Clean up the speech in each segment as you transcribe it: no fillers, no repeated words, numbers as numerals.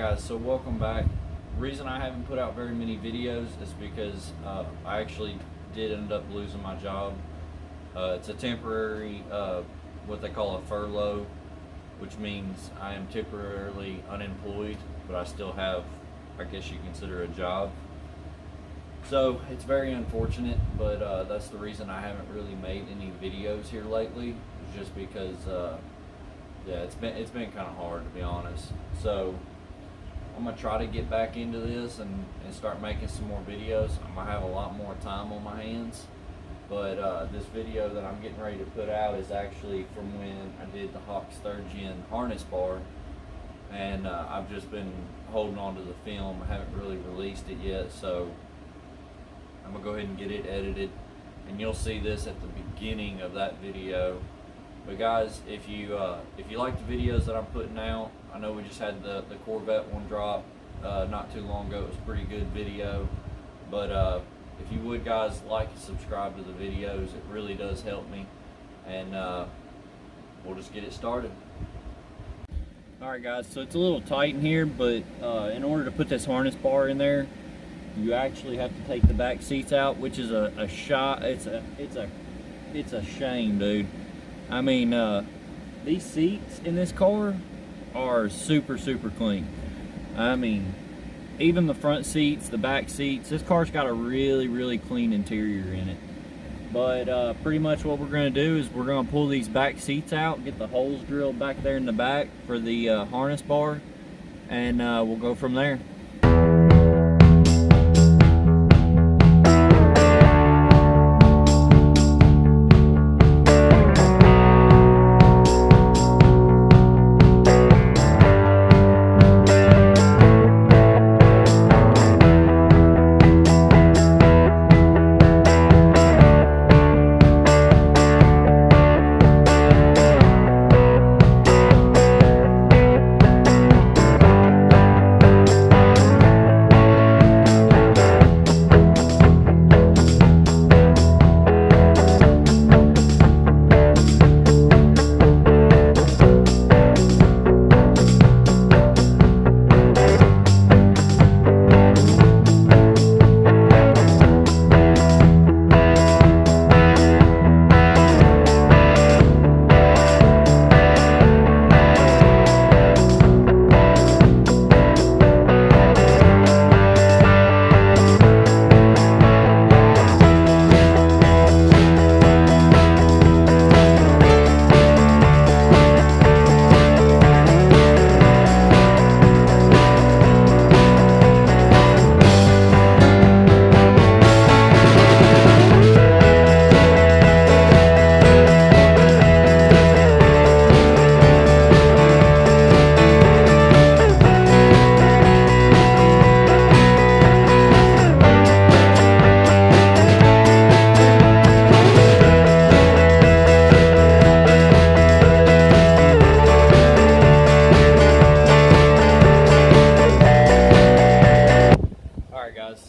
Guys, so welcome back. The reason I haven't put out very many videos is because I actually did end up losing my job. It's a temporary, what they call a furlough, which means I am temporarily unemployed, but I still have, I guess you consider, a job. So it's very unfortunate, but that's the reason I haven't really made any videos here lately. It's just because yeah, it's been kind of hard, to be honest. So I'm gonna try to get back into this and start making some more videos. I'm gonna have a lot more time on my hands. But this video that I'm getting ready to put out is actually from when I did the Hawks 3rd Gen harness bar, and I've just been holding on to the film. I haven't really released it yet, so I'm gonna go ahead and get it edited, and you'll see this at the beginning of that video. But guys, if you like the videos that I'm putting out, I know we just had the Corvette one drop not too long ago. It was a pretty good video, but if you would, guys, like and subscribe to the videos. It really does help me, and we'll just get it started. Alright guys, so it's a little tight in here, but in order to put this harness bar in there, you actually have to take the back seats out, which is a shot. It's a shame, dude. I mean, these seats in this car are super clean. I mean, even the front seats, the back seats, this car's got a really clean interior in it. But pretty much what we're going to do is we're going to pull these back seats out, get the holes drilled back there in the back for the harness bar, and we'll go from there.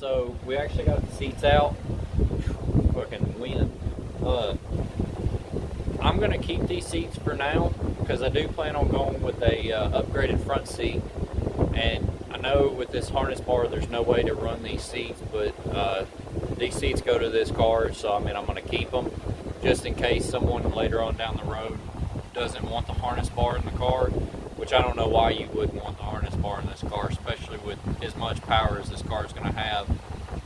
So we actually got the seats out. Fucking wind. I'm gonna keep these seats for now because I do plan on going with a upgraded front seat. And I know with this harness bar, there's no way to run these seats, but these seats go to this car, so I mean I'm gonna keep them just in case someone later on down the road doesn't want the harness bar in the car. Which I don't know why you wouldn't want the harness bar in this car, especially with as much power as this car is going to have.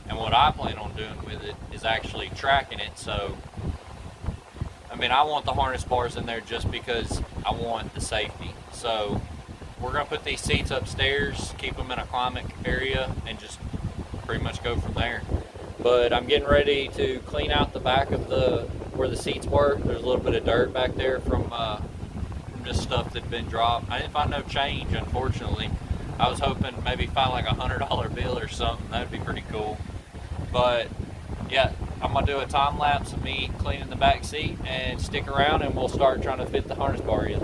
And what I plan on doing with it is actually tracking it. So, I mean, I want the harness bars in there just because I want the safety. So, we're going to put these seats upstairs, keep them in a climate area, and just pretty much go from there. But I'm getting ready to clean out the back of where the seats were. There's a little bit of dirt back there from just stuff that had been dropped. I didn't find no change, unfortunately. I was hoping maybe find like $100 bill or something. That'd be pretty cool. But yeah, I'm gonna do a time lapse of me cleaning the back seat, and stick around and we'll start trying to fit the harness bar in.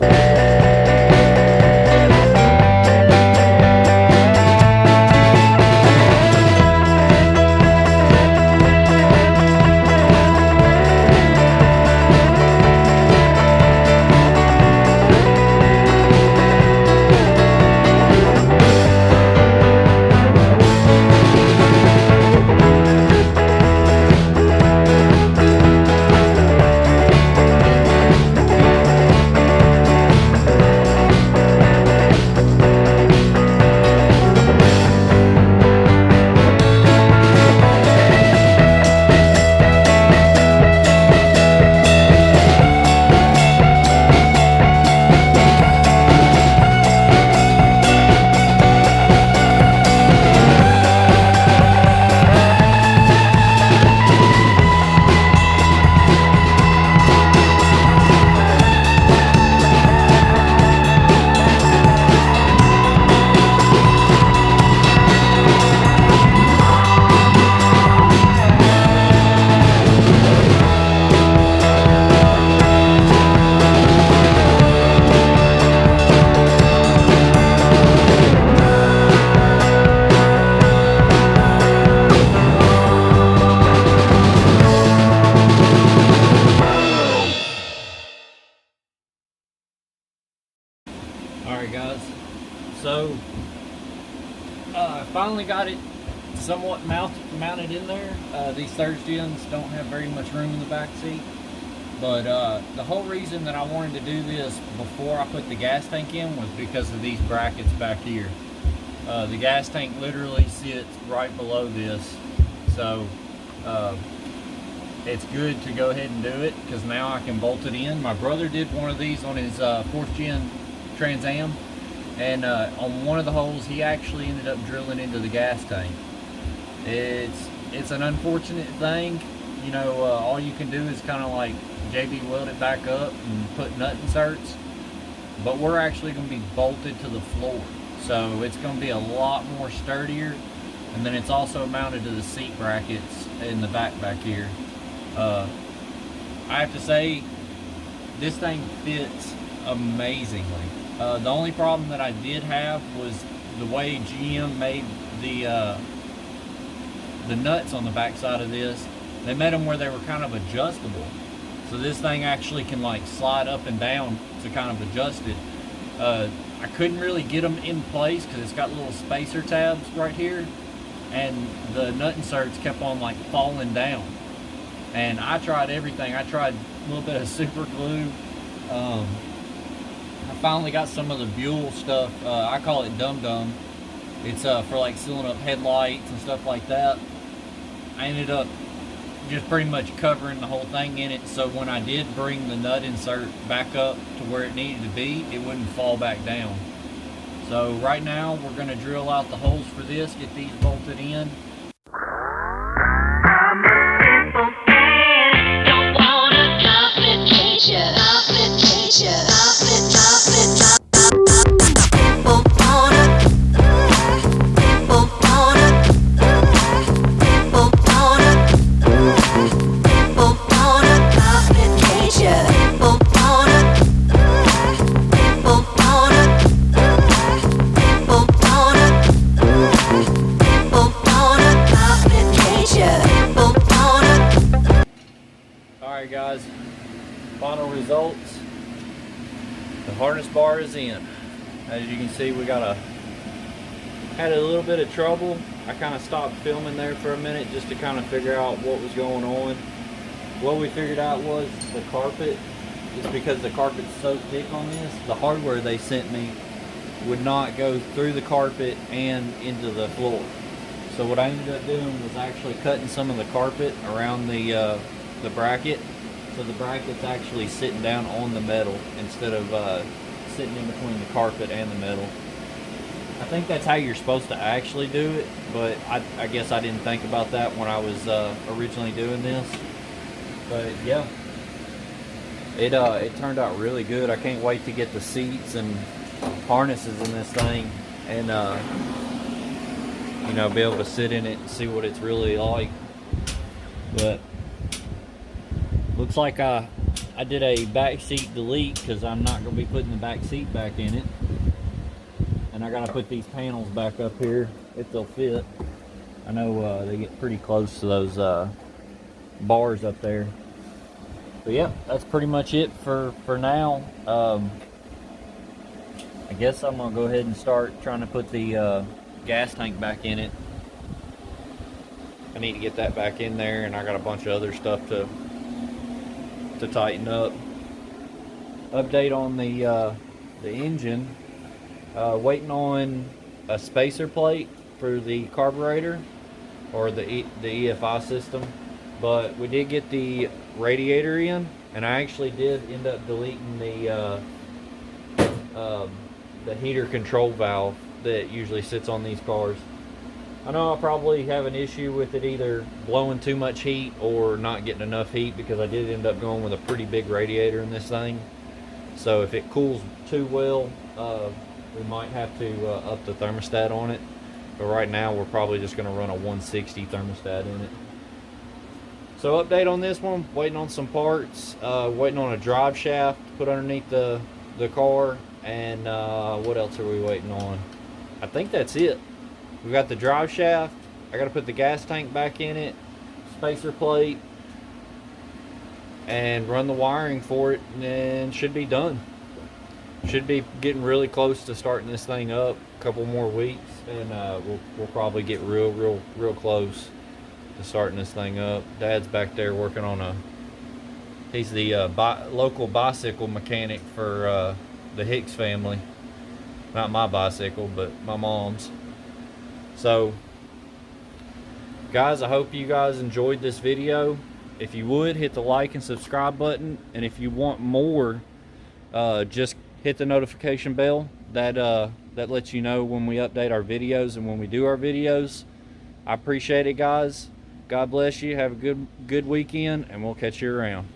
Alright guys, so I finally got it somewhat mounted in there. These third gens don't have very much room in the back seat, but the whole reason that I wanted to do this before I put the gas tank in was because of these brackets back here. The gas tank literally sits right below this, so it's good to go ahead and do it because now I can bolt it in. My brother did one of these on his 4th gen Trans Am, and on one of the holes he actually ended up drilling into the gas tank. It's an unfortunate thing, you know. All you can do is kind of like JB weld it back up and put nut inserts, but we're actually going to be bolted to the floor, so it's going to be a lot more sturdier. And then it's also mounted to the seat brackets in the back here. I have to say, this thing fits amazingly. The only problem that I did have was the way GM made the nuts on the back side of this. They made them where they were kind of adjustable, so this thing actually can like slide up and down to kind of adjust it. I couldn't really get them in place because it's got little spacer tabs right here, and the nut inserts kept on like falling down. And I tried everything. I tried a little bit of super glue. I finally got some of the Buell stuff. I call it Dum Dum. It's for like sealing up headlights and stuff like that. I ended up just pretty much covering the whole thing in it, so when I did bring the nut insert back up to where it needed to be, it wouldn't fall back down. So right now we're going to drill out the holes for this, get these bolted in. Alright guys, final results. The harness bar is in. As you can see, we had a little bit of trouble. I kind of stopped filming there for a minute just to kind of figure out what was going on. What we figured out was the carpet. It's because the carpet's so thick on this, the hardware they sent me would not go through the carpet and into the floor. So what I ended up doing was actually cutting some of the carpet around the bracket, so the bracket's actually sitting down on the metal instead of sitting in between the carpet and the metal. I think that's how you're supposed to actually do it, but I guess I didn't think about that when I was originally doing this. But yeah, it turned out really good. I can't wait to get the seats and harnesses in this thing and you know, be able to sit in it and see what it's really like. But looks like I did a back seat delete because I'm not going to be putting the back seat back in it. And I got to put these panels back up here if they'll fit. I know they get pretty close to those bars up there. But yeah, that's pretty much it for now. I guess I'm going to go ahead and start trying to put the gas tank back in it. I need to get that back in there, and I got a bunch of other stuff to tighten up. Update on the engine. Waiting on a spacer plate for the carburetor or the EFI system, but we did get the radiator in, and I actually did end up deleting the heater control valve that usually sits on these cars. I know I'll probably have an issue with it either blowing too much heat or not getting enough heat, because I did end up going with a pretty big radiator in this thing. So if it cools too well, we might have to up the thermostat on it. But right now we're probably just going to run a 160 thermostat in it. So update on this one, waiting on some parts, waiting on a drive shaft to put underneath the car, and what else are we waiting on? I think that's it. We got the drive shaft. I got to put the gas tank back in it, spacer plate, and run the wiring for it, and then should be done. Should be getting really close to starting this thing up. A couple more weeks, and we'll probably get real close to starting this thing up. Dad's back there working on a. He's the local bicycle mechanic for the Hicks family. Not my bicycle, but my mom's. So, guys, I hope you guys enjoyed this video. If you would, hit the like and subscribe button, and if you want more, just hit the notification bell. That lets you know when we update our videos and when we do our videos. I appreciate it, guys. God bless you. Have a good weekend, and we'll catch you around.